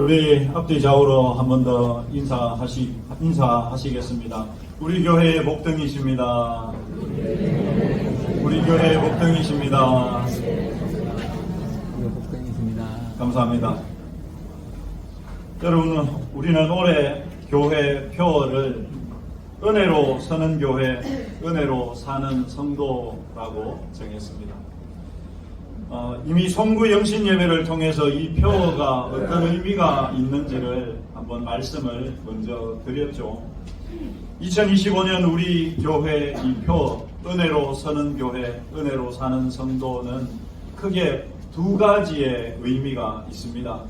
우리 앞뒤 좌우로 한 번 더 인사하시겠습니다. 우리 교회의 목등이십니다. 우리 교회의 목등이십니다. 감사합니다. 여러분, 우리는 올해 교회 표어를 은혜로 서는 교회, 은혜로 사는 성도라고 정했습니다. 이미 송구 영신 예배를 통해서 이 표어가 어떤 의미가 있는지를 한번 말씀을 먼저 드렸죠. 2025년 우리 교회 이 표어, 은혜로 서는 교회, 은혜로 사는 성도는 크게 두 가지의 의미가 있습니다.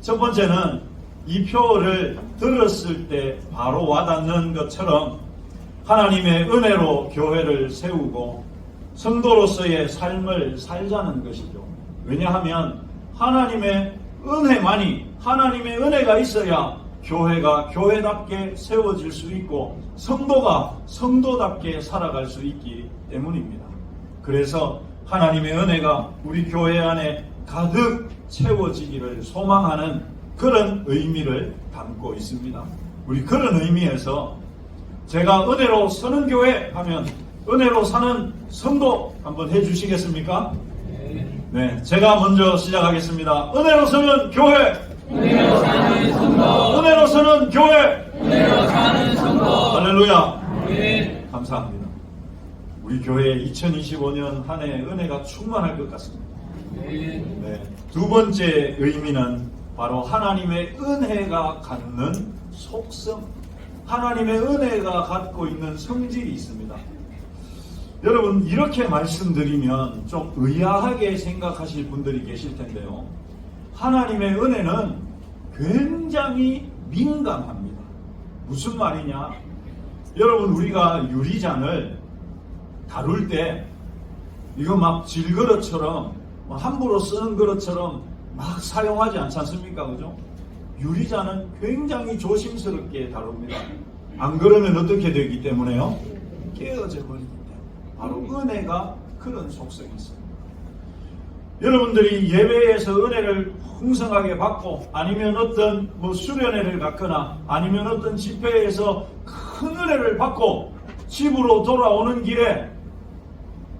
첫 번째는 이 표어를 들었을 때 바로 와닿는 것처럼 하나님의 은혜로 교회를 세우고 성도로서의 삶을 살자는 것이죠. 왜냐하면 하나님의 은혜만이, 하나님의 은혜가 있어야 교회가 교회답게 세워질 수 있고 성도가 성도답게 살아갈 수 있기 때문입니다. 그래서 하나님의 은혜가 우리 교회 안에 가득 채워지기를 소망하는 그런 의미를 담고 있습니다. 우리 그런 의미에서 제가 은혜로 서는 교회 하면 은혜로 사는 성도 한번 해주시겠습니까? 네, 제가 먼저 시작하겠습니다. 은혜로 서는 교회, 은혜로 사는 성도, 은혜로 서는 교회, 은혜로 사는 성도. 할렐루야. 네. 감사합니다. 우리 교회 2025년 한 해 은혜가 충만할 것 같습니다. 네. 두 번째 의미는 바로 하나님의 은혜가 갖는 속성, 하나님의 은혜가 갖고 있는 성질이 있습니다. 여러분, 이렇게 말씀드리면 좀 의아하게 생각하실 분들이 계실 텐데요. 하나님의 은혜는 굉장히 민감합니다. 무슨 말이냐? 여러분, 우리가 유리잔을 다룰 때 이거 막 질그릇처럼 함부로 쓰는 그릇처럼 막 사용하지 않지 않습니까? 그죠? 유리잔은 굉장히 조심스럽게 다룹니다. 안 그러면 어떻게 되기 때문에요? 깨어져 버리기 때문에. 바로 은혜가 그런 속성이 있습니다. 여러분들이 예배에서 은혜를 풍성하게 받고 아니면 어떤 수련회를 갖거나 아니면 어떤 집회에서 큰 은혜를 받고 집으로 돌아오는 길에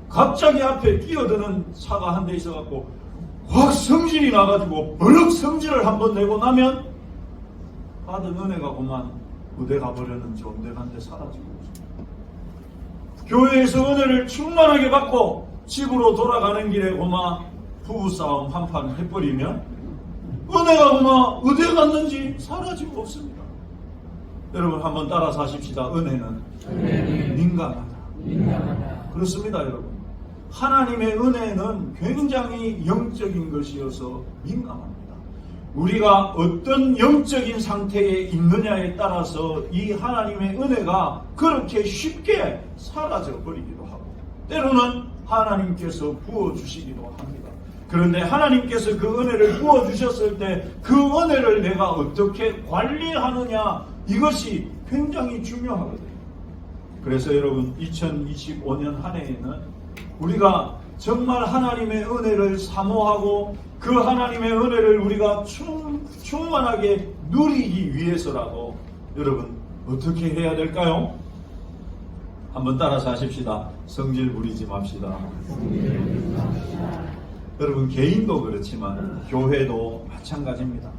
갑자기 앞에 뛰어드는 차가 한 대 있어갖고 확 성질이 나가지고 벌럭 성질을 한번 내고 나면 받은 은혜가 그만 어디 가버렸는지 온데간데 사라지고 교회에서 은혜를 충만하게 받고 집으로 돌아가는 길에 고마 부부싸움 한판 해버리면 은혜가 고마 어디에 갔는지 사라지고 없습니다. 여러분 한번 따라서 하십시다. 은혜는 민감하다. 그렇습니다. 여러분. 하나님의 은혜는 굉장히 영적인 것이어서 민감합니다. 우리가 어떤 영적인 상태에 있느냐에 따라서 이 하나님의 은혜가 그렇게 쉽게 사라져 버리기도 하고 때로는 하나님께서 부어주시기도 합니다. 그런데 하나님께서 그 은혜를 부어주셨을 때 그 은혜를 내가 어떻게 관리하느냐, 이것이 굉장히 중요하거든요. 그래서 여러분 2025년 한 해에는 우리가 정말 하나님의 은혜를 사모하고 그 하나님의 은혜를 우리가 충만하게 누리기 위해서라도 여러분 어떻게 해야 될까요? 한번 따라서 하십시다. 성질 부리지 맙시다. 여러분 개인도 그렇지만 교회도 마찬가지입니다.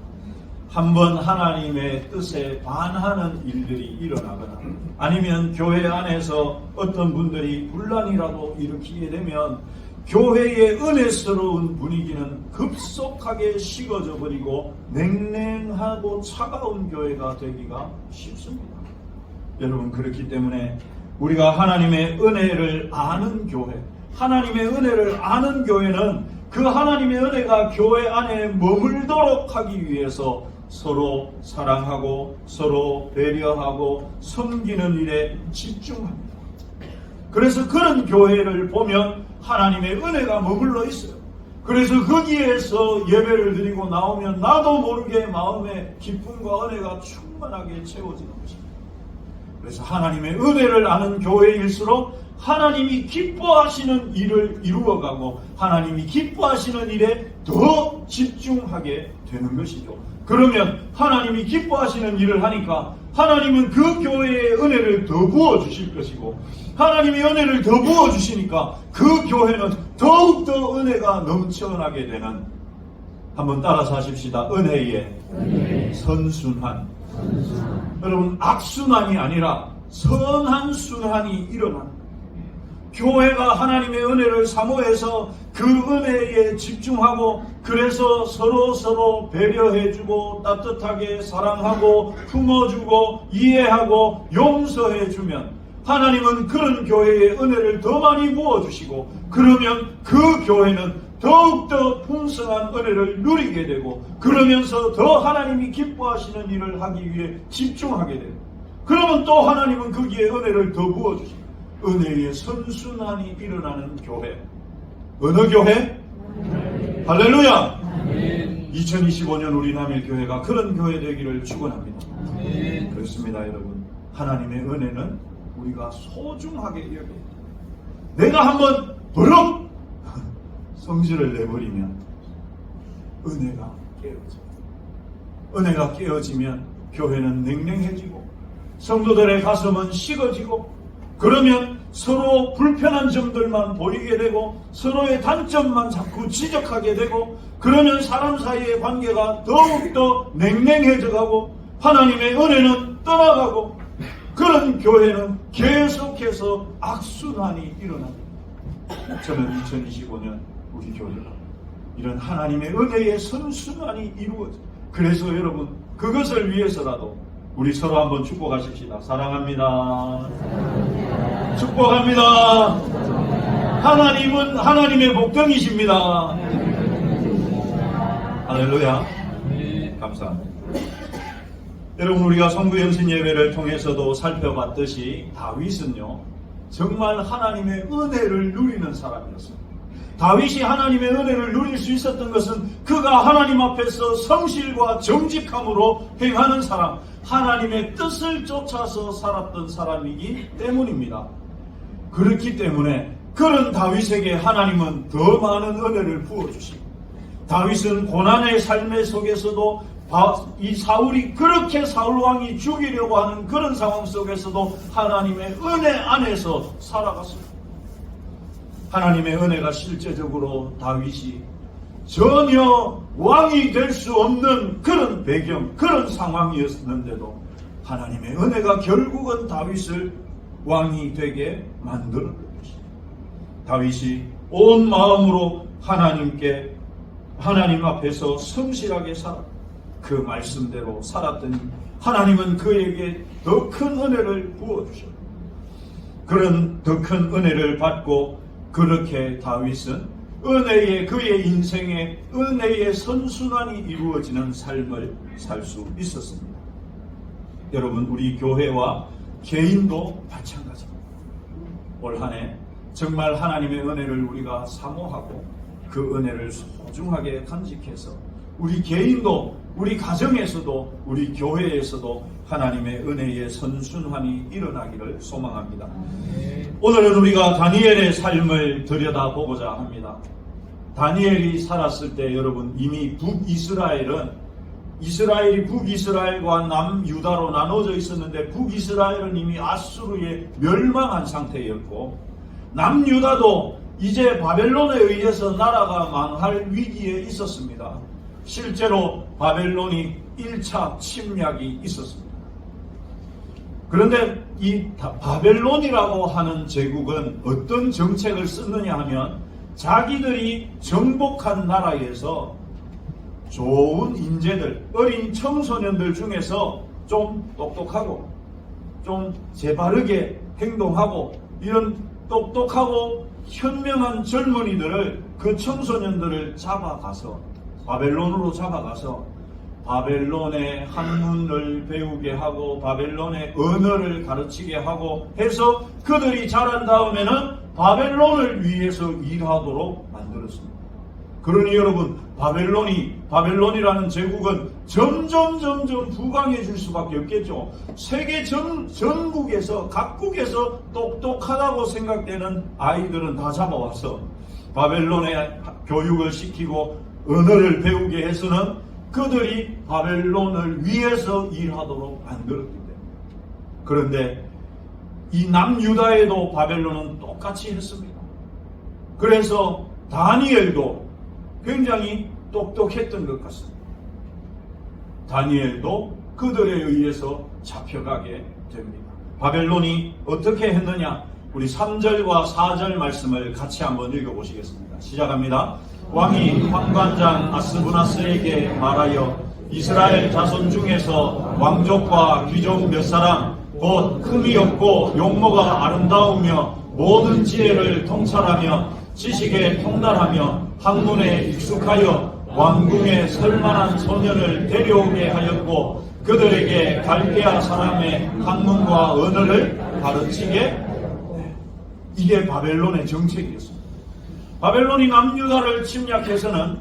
한번 하나님의 뜻에 반하는 일들이 일어나거나 아니면 교회 안에서 어떤 분들이 분란이라도 일으키게 되면 교회의 은혜스러운 분위기는 급속하게 식어져 버리고 냉랭하고 차가운 교회가 되기가 쉽습니다. 여러분 그렇기 때문에 우리가 하나님의 은혜를 아는 교회, 하나님의 은혜를 아는 교회는 그 하나님의 은혜가 교회 안에 머물도록 하기 위해서 서로 사랑하고 서로 배려하고 섬기는 일에 집중합니다. 그래서 그런 교회를 보면 하나님의 은혜가 머물러 있어요. 그래서 거기에서 예배를 드리고 나오면 나도 모르게 마음에 기쁨과 은혜가 충만하게 채워지는 것입니다. 그래서 하나님의 은혜를 아는 교회일수록 하나님이 기뻐하시는 일을 이루어가고 하나님이 기뻐하시는 일에 더 집중하게 되는 것이죠. 그러면 하나님이 기뻐하시는 일을 하니까 하나님은 그 교회에 은혜를 더 부어주실 것이고, 하나님이 은혜를 더 부어주시니까 그 교회는 더욱더 은혜가 넘쳐나게 되는, 한번 따라서 하십시다. 은혜의 선순환. 여러분, 악순환이 아니라 선한 순환이 일어나는, 교회가 하나님의 은혜를 사모해서 그 은혜에 집중하고, 그래서 서로 배려해주고 따뜻하게 사랑하고 품어주고 이해하고 용서해주면 하나님은 그런 교회에 은혜를 더 많이 부어주시고, 그러면 그 교회는 더욱더 풍성한 은혜를 누리게 되고, 그러면서 더 하나님이 기뻐하시는 일을 하기 위해 집중하게 되고, 그러면 또 하나님은 거기에 은혜를 더 부어주시고, 은혜의 선순환이 일어나는 교회. 어느 교회? 할렐루야! 2025년 우리 남일교회가 그런 교회 되기를 축원합니다. 그렇습니다, 여러분. 하나님의 은혜는 우리가 소중하게 여겨야 돼요. 내가 한번 버럭 성질을 내버리면 은혜가 깨어져요. 은혜가 깨어지면 교회는 냉랭해지고 성도들의 가슴은 식어지고, 그러면 서로 불편한 점들만 보이게 되고 서로의 단점만 자꾸 지적하게 되고, 그러면 사람 사이의 관계가 더욱더 냉랭해져 가고 하나님의 은혜는 떠나가고, 그런 교회는 계속해서 악순환이 일어납니다. 저는 2025년 우리 교회가 이런 하나님의 은혜의 선순환이 이루어져. 그래서 여러분, 그것을 위해서라도 우리 서로 한번 축복하십시다. 사랑합니다. 축복합니다. 하나님은 하나님의 복덩이십니다. 할렐루야. 감사합니다. 여러분, 우리가 성부 연신 예배를 통해서도 살펴봤듯이 다윗은요, 정말 하나님의 은혜를 누리는 사람이었습니다. 다윗이 하나님의 은혜를 누릴 수 있었던 것은 그가 하나님 앞에서 성실과 정직함으로 행하는 사람, 하나님의 뜻을 쫓아서 살았던 사람이기 때문입니다. 그렇기 때문에 그런 다윗에게 하나님은 더 많은 은혜를 부어주시고, 다윗은 고난의 삶의 속에서도 이 사울이 그렇게 사울왕이 죽이려고 하는 그런 상황 속에서도 하나님의 은혜 안에서 살아갔습니다. 하나님의 은혜가 실제적으로 다윗이 전혀 왕이 될 수 없는 그런 배경, 그런 상황이었는데도 하나님의 은혜가 결국은 다윗을 왕이 되게 만드는 것입니다. 다윗이 온 마음으로 하나님 앞에서 성실하게 그 말씀대로 살았더니 하나님은 그에게 더 큰 은혜를 부어주셨습니다. 그런 더 큰 은혜를 받고, 그렇게 다윗은 그의 인생에 은혜의 선순환이 이루어지는 삶을 살 수 있었습니다. 여러분, 우리 교회와 개인도 마찬가지입니다. 올 한 해 정말 하나님의 은혜를 우리가 사모하고 그 은혜를 소중하게 간직해서 우리 개인도, 우리 가정에서도, 우리 교회에서도 하나님의 은혜의 선순환이 일어나기를 소망합니다. 오늘은 우리가 다니엘의 삶을 들여다보고자 합니다. 다니엘이 살았을 때 여러분, 이미 이스라엘이 북이스라엘과 남유다로 나눠져 있었는데, 북이스라엘은 이미 아수르에 멸망한 상태였고, 남유다도 이제 바벨론에 의해서 나라가 망할 위기에 있었습니다. 실제로 바벨론이 1차 침략이 있었습니다. 그런데 이 바벨론이라고 하는 제국은 어떤 정책을 썼느냐 하면, 자기들이 정복한 나라에서 좋은 인재들, 어린 청소년들 중에서 좀 똑똑하고 좀 재바르게 행동하고 이런 똑똑하고 현명한 젊은이들을, 그 청소년들을 바벨론으로 잡아가서 바벨론의 학문을 배우게 하고 바벨론의 언어를 가르치게 하고 해서 그들이 자란 다음에는 바벨론을 위해서 일하도록 만들었습니다. 그러니 여러분, 바벨론이라는 제국은 점점 부강해질 수밖에 없겠죠. 세계 전국에서, 각국에서 똑똑하다고 생각되는 아이들은 다 잡아와서 바벨론에 교육을 시키고 언어를 배우게 해서는 그들이 바벨론을 위해서 일하도록 만들었기 때문에. 그런데 이 남유다에도 바벨론은 똑같이 했습니다. 그래서 다니엘도 굉장히 똑똑했던 것 같습니다. 다니엘도 그들에 의해서 잡혀가게 됩니다. 바벨론이 어떻게 했느냐? 우리 3절과 4절 말씀을 같이 한번 읽어보시겠습니다. 시작합니다. 왕이 환관장 아스부나스에게 말하여 이스라엘 자손 중에서 왕족과 귀족 몇 사람 곧 흠이 없고 용모가 아름다우며 모든 지혜를 통찰하며 지식에 통달하며 학문에 익숙하여 왕궁에 설만한 소년을 데려오게 하였고 그들에게 갈대아 사람의 학문과 언어를 가르치게. 이게 바벨론의 정책이었습니다. 바벨론이 남유다를 침략해서는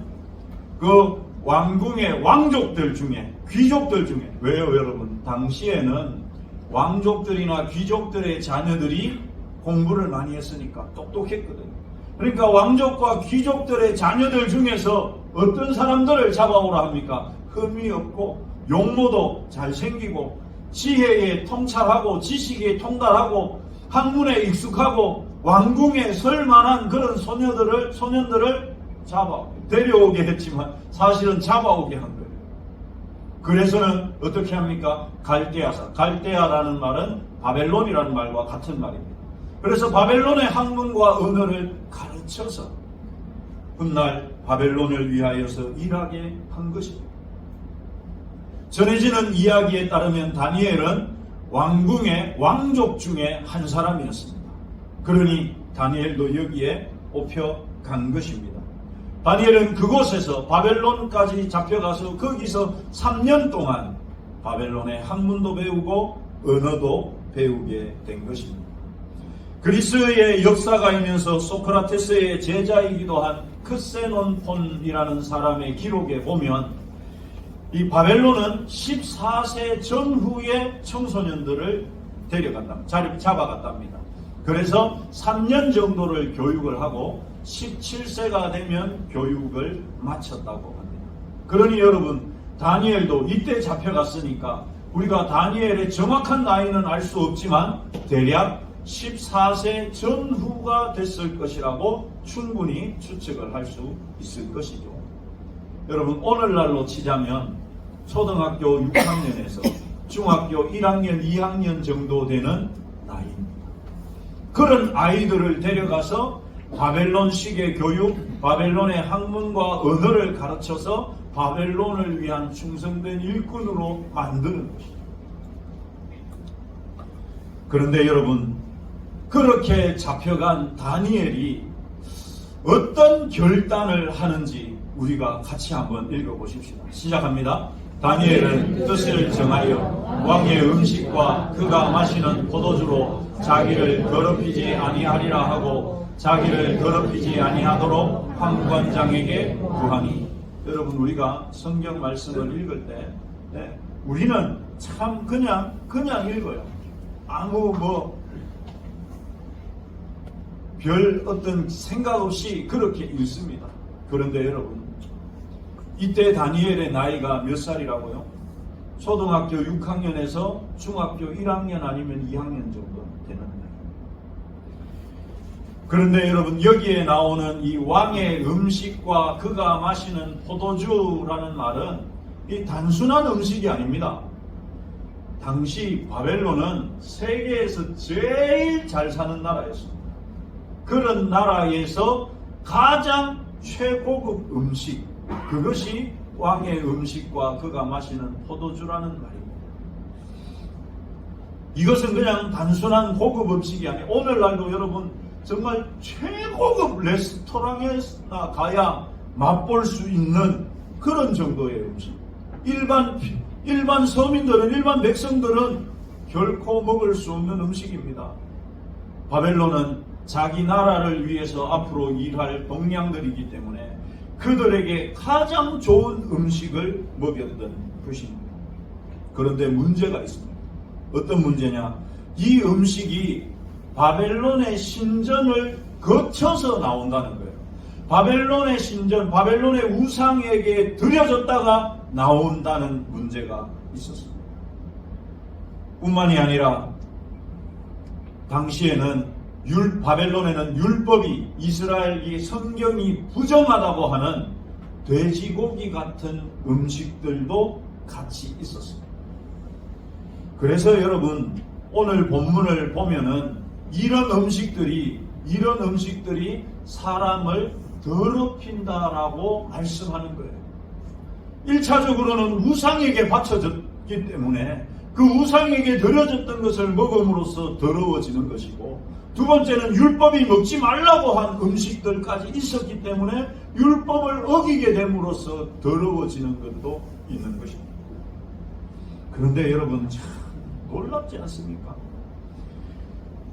그 왕궁의 왕족들 중에, 귀족들 중에, 왜요 여러분? 당시에는 왕족들이나 귀족들의 자녀들이 공부를 많이 했으니까 똑똑했거든요. 그러니까 왕족과 귀족들의 자녀들 중에서 어떤 사람들을 잡아오라 합니까? 흠이 없고 용모도 잘생기고 지혜에 통찰하고 지식에 통달하고 학문에 익숙하고 왕궁에 설 만한 그런 소년들을 데려오게 했지만 사실은 잡아오게 한 거예요. 그래서는 어떻게 합니까? 갈대아라는 말은 바벨론이라는 말과 같은 말입니다. 그래서 바벨론의 학문과 언어를 가르쳐서 훗날 바벨론을 위하여서 일하게 한 것입니다. 전해지는 이야기에 따르면 다니엘은 왕궁의 왕족 중에 한 사람이었습니다. 그러니 다니엘도 여기에 뽑혀간 것입니다. 다니엘은 그곳에서 바벨론까지 잡혀가서 거기서 3년 동안 바벨론의 학문도 배우고 언어도 배우게 된 것입니다. 그리스의 역사가이면서 소크라테스의 제자이기도 한 크세논폰이라는 사람의 기록에 보면 이 바벨론은 14세 전후의 청소년들을 잡아갔답니다. 그래서 3년 정도를 교육을 하고 17세가 되면 교육을 마쳤다고 합니다. 그러니 여러분, 다니엘도 이때 잡혀갔으니까 우리가 다니엘의 정확한 나이는 알 수 없지만 대략 14세 전후가 됐을 것이라고 충분히 추측을 할 수 있을 것이죠. 여러분, 오늘날로 치자면 초등학교 6학년에서 중학교 1학년, 2학년 정도 되는 나이입니다. 그런 아이들을 데려가서 바벨론식의 교육, 바벨론의 학문과 언어를 가르쳐서 바벨론을 위한 충성된 일꾼으로 만드는 것이죠. 그런데 여러분, 그렇게 잡혀간 다니엘이 어떤 결단을 하는지 우리가 같이 한번 읽어보십시다. 시작합니다. 다니엘은 뜻을 정하여 왕의 음식과 그가 마시는 포도주로 자기를 더럽히지 아니하리라 하고 자기를 더럽히지 아니하도록 환관장에게 구하니. 여러분, 우리가 성경 말씀을 읽을 때 우리는 참 그냥 읽어요. 아무 별 어떤 생각 없이 그렇게 읽습니다. 그런데 여러분, 이때 다니엘의 나이가 몇 살이라고요? 초등학교 6학년에서 중학교 1학년 아니면 2학년 정도 되는 나이. 그런데 여러분, 여기에 나오는 이 왕의 음식과 그가 마시는 포도주라는 말은 이 단순한 음식이 아닙니다. 당시 바벨론은 세계에서 제일 잘 사는 나라였습니다. 그런 나라에서 가장 최고급 음식, 그것이 왕의 음식과 그가 마시는 포도주라는 말입니다. 이것은 그냥 단순한 고급 음식이 아니에요. 오늘날도 여러분 정말 최고급 레스토랑에 가야 맛볼 수 있는 그런 정도의 음식. 일반 서민들은, 일반 백성들은 결코 먹을 수 없는 음식입니다. 바벨론은 자기 나라를 위해서 앞으로 일할 동량들이기 때문에 그들에게 가장 좋은 음식을 먹였던 것입니다. 그런데 문제가 있습니다. 어떤 문제냐? 이 음식이 바벨론의 신전을 거쳐서 나온다는 거예요. 바벨론의 신전, 바벨론의 우상에게 드려졌다가 나온다는 문제가 있었습니다. 뿐만이 아니라 당시에는 바벨론에는 율법이 이스라엘 이 성경이 부정하다고 하는 돼지고기 같은 음식들도 같이 있었습니다. 그래서 여러분 오늘 본문을 보면은 이런 음식들이 사람을 더럽힌다라고 말씀하는 거예요. 1차적으로는 우상에게 바쳐졌기 때문에 그 우상에게 드려졌던 것을 먹음으로써 더러워지는 것이고, 두 번째는 율법이 먹지 말라고 한 음식들까지 있었기 때문에 율법을 어기게 됨으로써 더러워지는 것도 있는 것입니다. 그런데 여러분 참 놀랍지 않습니까?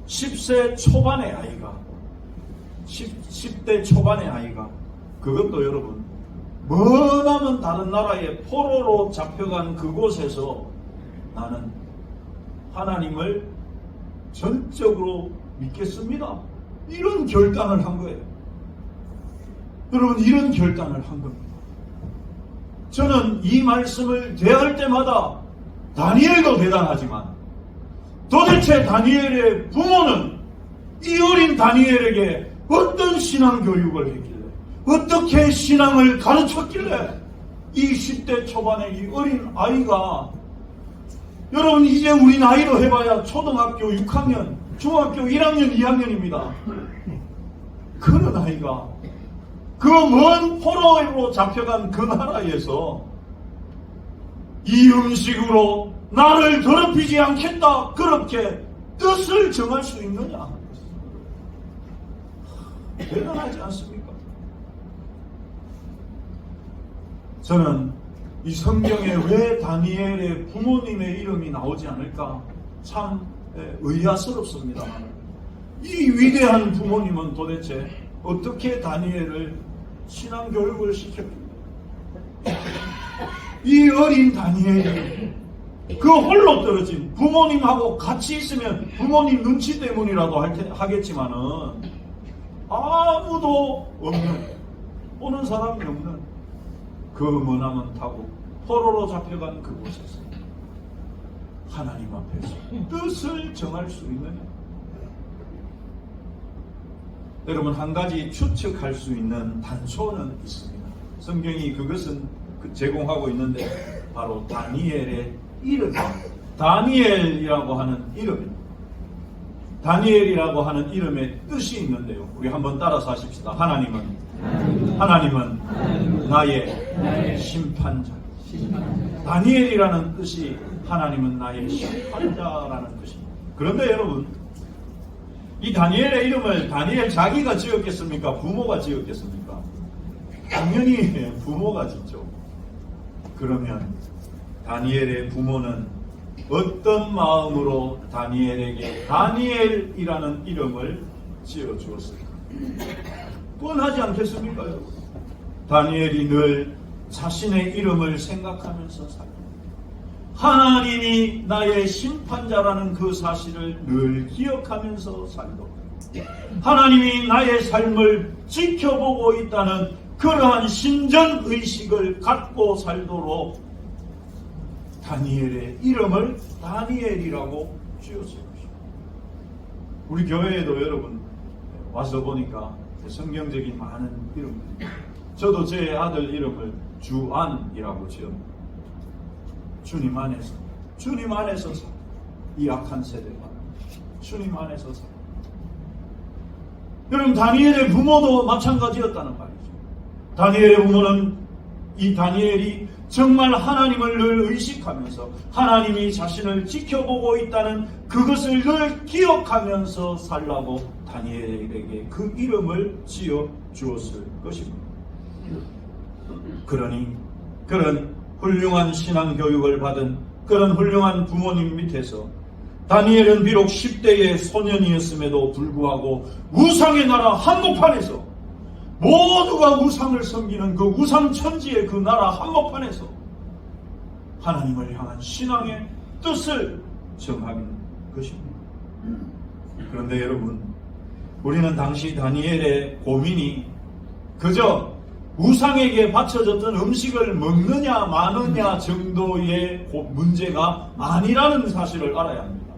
10세 초반의 아이가 10대 초반의 아이가 그것도 여러분 머나먼 다른 나라의 포로로 잡혀간 그곳에서 나는 하나님을 전적으로 믿겠습니다, 이런 결단을 한 거예요. 여러분 이런 결단을 한 겁니다. 저는 이 말씀을 대할 때마다 다니엘도 대단하지만 도대체 다니엘의 부모는 이 어린 다니엘에게 어떤 신앙 교육을 했길래, 어떻게 신앙을 가르쳤길래 이 10대 초반의 이 어린 아이가, 여러분 이제 우리 나이로 해봐야 초등학교 6학년, 중학교 1학년, 2학년입니다. 그런 아이가 그 먼 포로로 잡혀간 그 나라에서 이 음식으로 나를 더럽히지 않겠다, 그렇게 뜻을 정할 수 있느냐? 대단하지 않습니까? 저는 이 성경에 왜 다니엘의 부모님의 이름이 나오지 않을까 참 의아스럽습니다. 이 위대한 부모님은 도대체 어떻게 다니엘을 신앙교육을 시켰길래, 이 어린 다니엘이 그 홀로 떨어진, 부모님하고 같이 있으면 부모님 눈치 때문이라도 하겠지만은 아무도 없는, 보는 사람이 없는 그 머나먼 타고 포로로 잡혀간 그곳에서 하나님 앞에서 뜻을 정할 수 있느냐? 여러분 한 가지 추측할 수 있는 단초는 있습니다. 성경이 그것은 제공하고 있는데 바로 다니엘의 이름, 다니엘이라고 하는 이름입니다. 다니엘이라고 하는 이름의 뜻이 있는데요. 우리 한번 따라서 하십시다. 하나님은 나의 심판자. 다니엘이라는 뜻이 하나님은 나의 심판자라는 뜻입니다. 그런데 여러분, 이 다니엘의 이름을 다니엘 자기가 지었겠습니까? 부모가 지었겠습니까? 당연히 부모가 짓죠. 그러면 다니엘의 부모는 어떤 마음으로 다니엘에게 다니엘이라는 이름을 지어주었을까? 뻔하지 않겠습니까, 여러분? 다니엘이 늘 자신의 이름을 생각하면서 살고, 하나님이 나의 심판자라는 그 사실을 늘 기억하면서 살고, 하나님이 나의 삶을 지켜보고 있다는 그러한 신전의식을 갖고 살도록 다니엘의 이름을 다니엘이라고 지었어요. 우리 교회에도 여러분 와서 보니까 성경적인 많은 이름들, 저도 제 아들 이름을 주안이라고 지었습니다. 주님 안에서 살. 이 악한 세대가 주님 안에서 살. 여러분 다니엘의 부모도 마찬가지였다는 말이죠. 다니엘의 부모는 이 다니엘이 정말 하나님을 늘 의식하면서 하나님이 자신을 지켜보고 있다는 그것을 늘 기억하면서 살라고 다니엘에게 그 이름을 지어 주었을 것입니다. 그러니 그런 훌륭한 신앙 교육을 받은 그런 훌륭한 부모님 밑에서 다니엘은 비록 10대의 소년이었음에도 불구하고 우상의 나라 한복판에서, 모두가 우상을 섬기는 그 우상천지의 그 나라 한복판에서 하나님을 향한 신앙의 뜻을 정하는 것입니다. 그런데 여러분, 우리는 당시 다니엘의 고민이 그저 우상에게 바쳐졌던 음식을 먹느냐 마느냐 정도의 문제가 아니라는 사실을 알아야 합니다.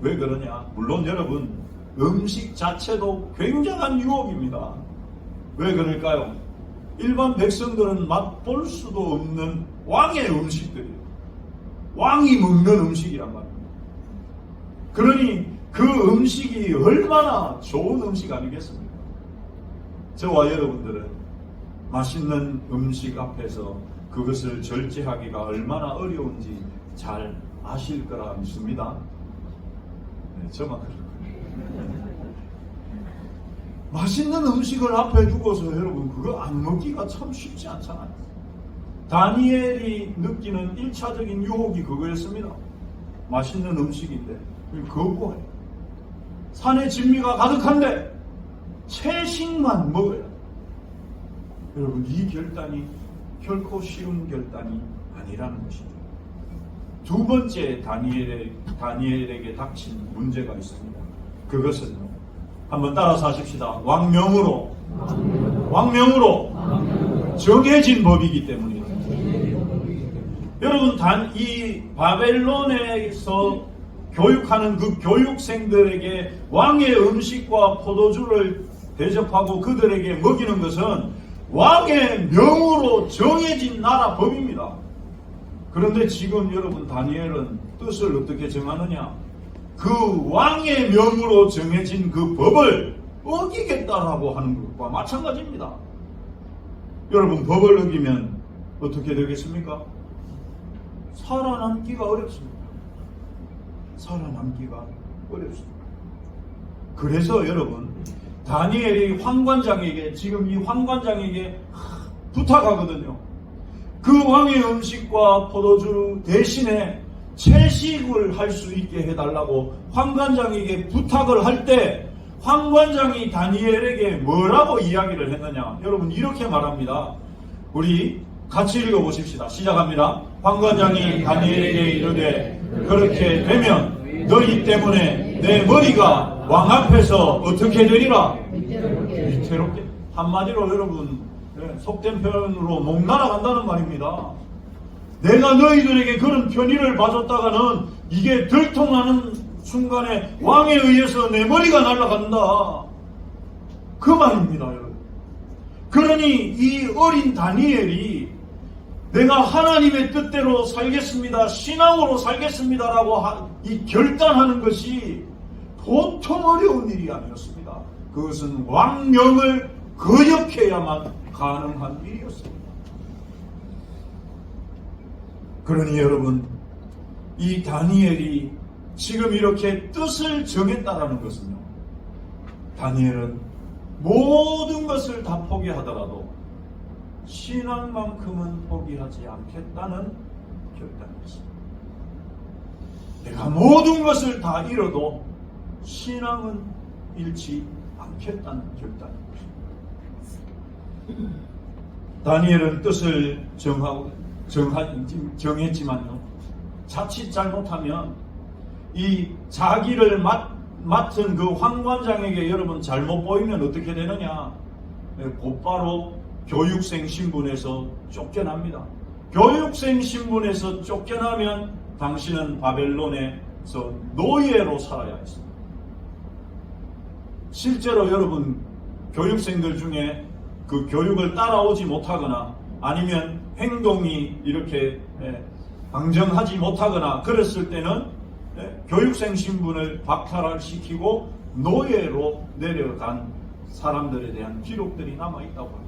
왜 그러냐? 물론 여러분, 음식 자체도 굉장한 유혹입니다. 왜 그럴까요? 일반 백성들은 맛볼 수도 없는 왕의 음식들이에요. 왕이 먹는 음식이란 말입니다. 그러니 그 음식이 얼마나 좋은 음식 아니겠습니까? 저와 여러분들은 맛있는 음식 앞에서 그것을 절제하기가 얼마나 어려운지 잘 아실 거라 믿습니다. 네, 저만 그럴 거예요. 맛있는 음식을 앞에 두고서 여러분 그거 안 먹기가 참 쉽지 않잖아요. 다니엘이 느끼는 1차적인 유혹이 그거였습니다. 맛있는 음식인데 거부해. 산에 진미가 가득한데 채식만 먹어야 돼. 여러분, 이 결단이 결코 쉬운 결단이 아니라는 것이죠. 두 번째 다니엘에게 닥친 문제가 있습니다. 그것은요, 한번 따라서 하십시다. 왕명으로 정해진 법이기 때문이에요. 여러분, 이 바벨론에서 교육하는 그 교육생들에게 왕의 음식과 포도주를 대접하고 그들에게 먹이는 것은 왕의 명으로 정해진 나라 법입니다. 그런데 지금 여러분, 다니엘은 뜻을 어떻게 정하느냐? 그 왕의 명으로 정해진 그 법을 어기겠다라고 하는 것과 마찬가지입니다. 여러분, 법을 어기면 어떻게 되겠습니까? 살아남기가 어렵습니다. 살아남기가 어렵습니다. 그래서 여러분, 다니엘이 황관장에게, 지금 이 황관장에게 부탁하거든요. 그 왕의 음식과 포도주 대신에 채식을 할 수 있게 해달라고 황관장에게 부탁을 할 때 황관장이 다니엘에게 뭐라고 이야기를 했느냐? 여러분, 이렇게 말합니다. 우리 같이 읽어보십시다. 시작합니다. 황관장이 다니엘에게 이르되 그렇게 되면 너희 때문에 내 머리가 왕 앞에서 어떻게 되리라? 위태롭게. 한마디로 여러분, 속된 표현으로 목 날아간다는 말입니다. 내가 너희들에게 그런 편의를 봐줬다가는 이게 들통나는 순간에 왕에 의해서 내 머리가 날아간다. 그 말입니다, 여러분. 그러니 이 어린 다니엘이 내가 하나님의 뜻대로 살겠습니다, 신앙으로 살겠습니다라고 이 결단하는 것이 보통 어려운 일이 아니었습니다. 그것은 왕명을 거역해야만 가능한 일이었습니다. 그러니 여러분, 이 다니엘이 지금 이렇게 뜻을 정했다라는 것은요, 다니엘은 모든 것을 다 포기하더라도 신앙만큼은 포기하지 않겠다는 결단이었습니다. 내가 모든 것을 다 잃어도 신앙은 잃지 않겠다는 결단이었습니다. 다니엘은 뜻을 정했지만요, 자칫 잘못하면 이 자기를 맡은 그 황관장에게 여러분 잘못 보이면 어떻게 되느냐? 곧바로 교육생 신분에서 쫓겨납니다. 교육생 신분에서 쫓겨나면 당신은 바벨론에서 노예로 살아야 했습니다. 실제로 여러분, 교육생들 중에 그 교육을 따라오지 못하거나 아니면 행동이 이렇게 방정하지 못하거나 그랬을 때는 교육생 신분을 박탈시키고 노예로 내려간 사람들에 대한 기록들이 남아있다고 합니다.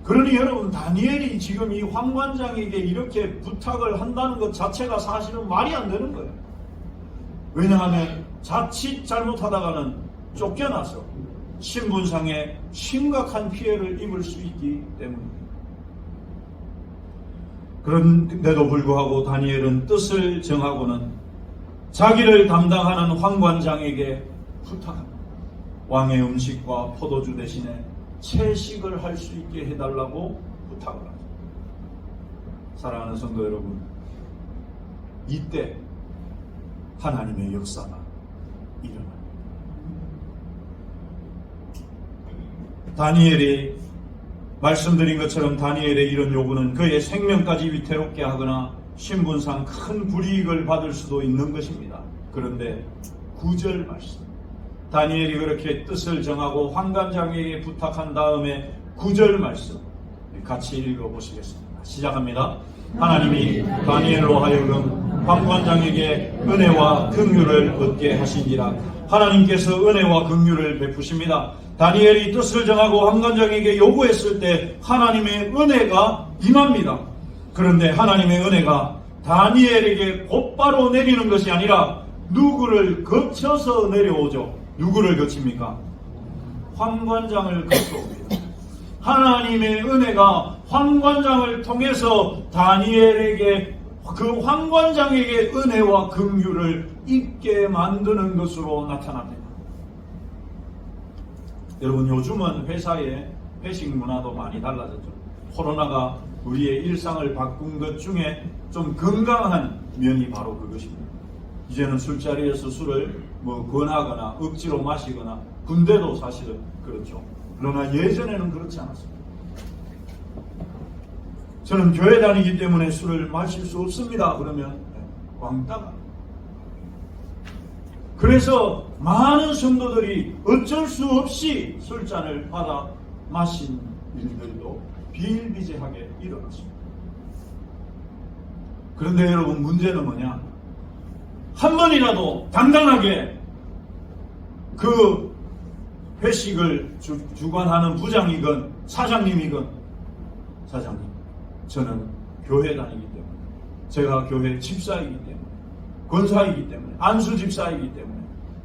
그러니 여러분, 다니엘이 지금 이 황관장에게 이렇게 부탁을 한다는 것 자체가 사실은 말이 안 되는 거예요. 왜냐하면 자칫 잘못하다가는 쫓겨나서 신분상에 심각한 피해를 입을 수 있기 때문입니다. 그런데도 불구하고 다니엘은 뜻을 정하고는 자기를 담당하는 황관장에게 부탁합니다. 왕의 음식과 포도주 대신에 채식을 할 수 있게 해달라고 부탁을 하죠. 사랑하는 성도 여러분, 이때 하나님의 역사가 일어납니다. 다니엘이 말씀드린 것처럼 다니엘의 이런 요구는 그의 생명까지 위태롭게 하거나 신분상 큰 불이익을 받을 수도 있는 것입니다. 그런데 9절 말씀, 다니엘이 그렇게 뜻을 정하고 환관장에게 부탁한 다음에 9절 말씀 같이 읽어보시겠습니다. 시작합니다. 하나님이 다니엘로 하여금 환관장에게 은혜와 긍휼을 얻게 하시니라. 하나님께서 은혜와 긍휼을 베푸십니다. 다니엘이 뜻을 정하고 환관장에게 요구했을 때 하나님의 은혜가 임합니다. 그런데 하나님의 은혜가 다니엘에게 곧바로 내리는 것이 아니라 누구를 거쳐서 내려오죠. 누구를 거칩니까? 환관장을 거쳐옵니다. 하나님의 은혜가 환관장을 통해서 다니엘에게 그 환관장에게 은혜와 긍휼을 입게 만드는 것으로 나타납니다. 여러분, 요즘은 회사의 회식 문화도 많이 달라졌죠. 코로나가 우리의 일상을 바꾼 것 중에 좀 건강한 면이 바로 그것입니다. 이제는 술자리에서 술을 권하거나 억지로 마시거나, 군대도 사실은 그렇죠. 그러나 예전에는 그렇지 않았습니다. 저는 교회 다니기 때문에 술을 마실 수 없습니다. 그러면 왕따가. 그래서 많은 성도들이 어쩔 수 없이 술잔을 받아 마신 일들도 비일비재하게 일어났습니다. 그런데 여러분, 문제는 뭐냐? 한 번이라도 당당하게 그 회식을 주관하는 부장이건 사장님이건, 사장님, 저는 교회 다니기 때문에, 제가 교회 집사이기 때문에, 권사이기 때문에, 안수 집사이기 때문에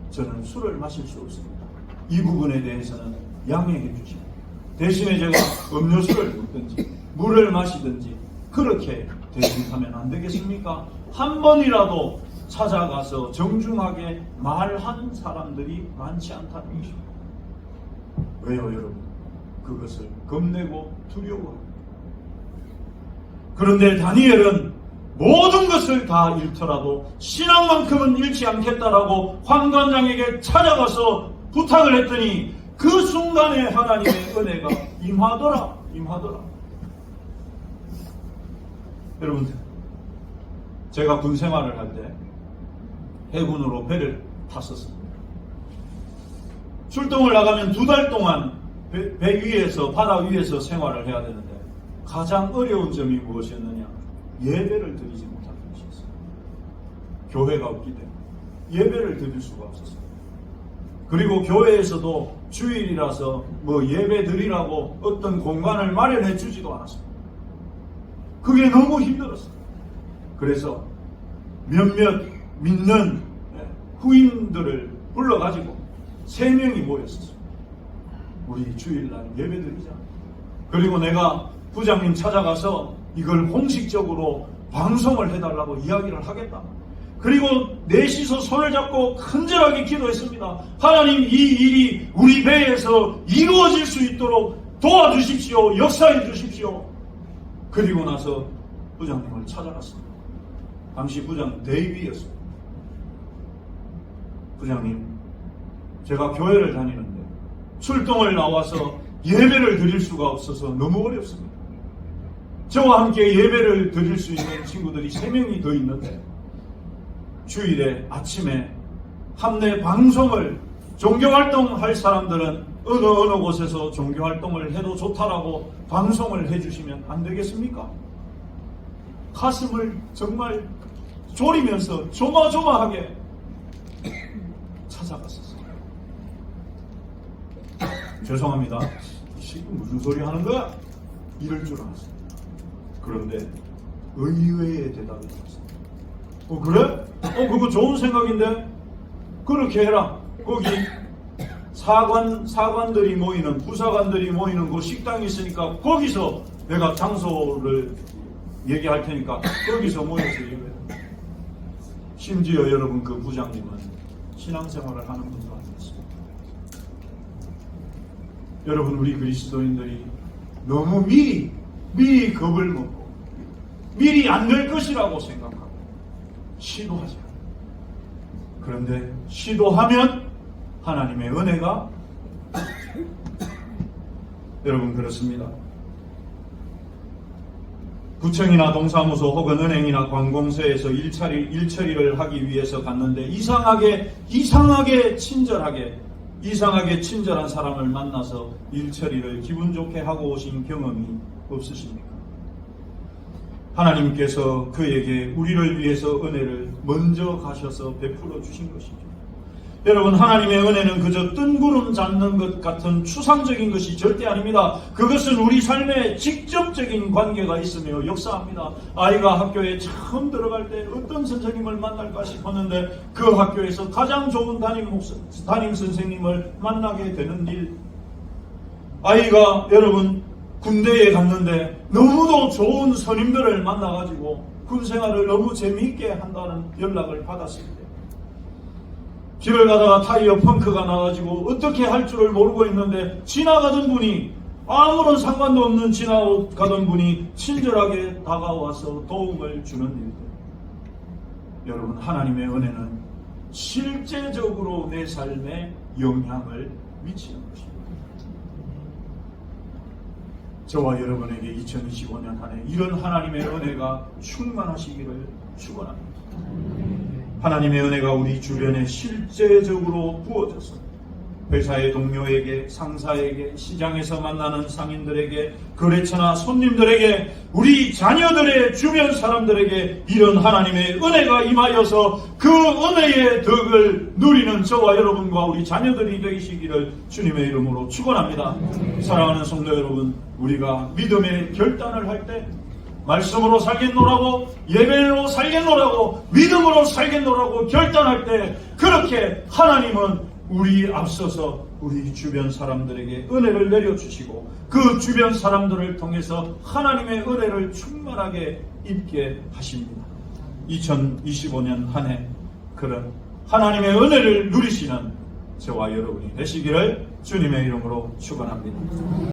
저는 술을 마실 수 없습니다. 이 부분에 대해서는 양해해 주십니다. 대신에 제가 음료수를 먹든지 물을 마시든지 그렇게 대신하면 안 되겠습니까? 한 번이라도 찾아가서 정중하게 말한 사람들이 많지 않다는 것입니다. 왜요, 여러분? 그것을 겁내고 두려워합니다. 그런데 다니엘은 모든 것을 다 잃더라도 신앙만큼은 잃지 않겠다라고 환관장에게 찾아가서 부탁을 했더니 그 순간에 하나님의 은혜가 임하더라. 여러분, 제가 군 생활을 할 때 해군으로 배를 탔었습니다. 출동을 나가면 2달 동안 배 위에서, 바다 위에서 생활을 해야 되는데 가장 어려운 점이 무엇이었느냐? 예배를 드리지 못하는 것이었어요. 교회가 없기 때문에 예배를 드릴 수가 없었어요. 그리고 교회에서도 주일이라서 예배 드리라고 어떤 공간을 마련해 주지도 않았습니다. 그게 너무 힘들었어요. 그래서 몇몇 믿는 후임들을 불러가지고 3명이 모였었어요. 우리 주일날 예배 드리자. 그리고 내가 부장님 찾아가서 이걸 공식적으로 방송을 해달라고 이야기를 하겠다. 그리고 넷이서 손을 잡고 간절하게 기도했습니다. 하나님, 이 일이 우리 배에서 이루어질 수 있도록 도와주십시오. 역사해 주십시오. 그리고 나서 부장님을 찾아갔습니다. 당시 부장 대위였습니다. 부장님, 제가 교회를 다니는데 출동을 나와서 예배를 드릴 수가 없어서 너무 어렵습니다. 저와 함께 예배를 드릴 수 있는 친구들이 3명이 더 있는데 주일에 아침에 함내 방송을, 종교활동 할 사람들은 어느 곳에서 종교활동을 해도 좋다라고 방송을 해주시면 안 되겠습니까? 가슴을 정말 졸이면서 조마조마하게 찾아갔었어요. 죄송합니다. 지금 무슨 소리 하는 거야? 이럴 줄 알았어요. 그런데 의외의 대답이 나왔어요. 그래? 그거 좋은 생각인데? 그렇게 해라. 거기 사관들이 모이는, 부사관들이 모이는 그 식당이 있으니까 거기서 내가 장소를 얘기할 테니까 거기서 모여서 얘기해. 심지어 여러분, 그 부장님은 신앙생활을 하는 분도 아니었습니다. 여러분, 우리 그리스도인들이 너무 미리 겁을 먹고 미리 안 될 것이라고 생각하고 시도하지 않아요. 그런데 시도하면 하나님의 은혜가 여러분, 그렇습니다. 구청이나 동사무소 혹은 은행이나 관공서에서 일처리를 하기 위해서 갔는데 이상하게 친절한 사람을 만나서 일처리를 기분 좋게 하고 오신 경험이 없으십니까? 하나님께서 그에게 우리를 위해서 은혜를 먼저 가셔서 베풀어 주신 것이죠. 여러분, 하나님의 은혜는 그저 뜬구름 잡는 것 같은 추상적인 것이 절대 아닙니다. 그것은 우리 삶에 직접적인 관계가 있으며 역사합니다. 아이가 학교에 처음 들어갈 때 어떤 선생님을 만날까 싶었는데 그 학교에서 가장 좋은 담임 선생님을 만나게 되는 일. 아이가 여러분 군대에 갔는데 너무도 좋은 선임들을 만나가지고 군 생활을 너무 재미있게 한다는 연락을 받았을 때, 길을 가다가 타이어 펑크가 나가지고 어떻게 할 줄을 모르고 있는데 지나가던 분이, 아무런 상관도 없는 지나가던 분이 친절하게 다가와서 도움을 주는 일들. 여러분, 하나님의 은혜는 실제적으로 내 삶에 영향을 미치는 것입니다. 저와 여러분에게 2025년 한 해 이런 하나님의 은혜가 충만하시기를 축원합니다. 하나님의 은혜가 우리 주변에 실제적으로 부어져서 회사의 동료에게, 상사에게, 시장에서 만나는 상인들에게, 거래처나 손님들에게, 우리 자녀들의 주변 사람들에게 이런 하나님의 은혜가 임하여서 그 은혜의 덕을 누리는 저와 여러분과 우리 자녀들이 되시기를 주님의 이름으로 축원합니다. 사랑하는 성도 여러분, 우리가 믿음의 결단을 할 때 말씀으로 살겠노라고, 예배로 살겠노라고, 믿음으로 살겠노라고 결단할 때 그렇게 하나님은 우리 앞서서 우리 주변 사람들에게 은혜를 내려주시고 그 주변 사람들을 통해서 하나님의 은혜를 충만하게 입게 하십니다. 2025년 한 해 그런 하나님의 은혜를 누리시는 저와 여러분이 되시기를 주님의 이름으로 축원합니다.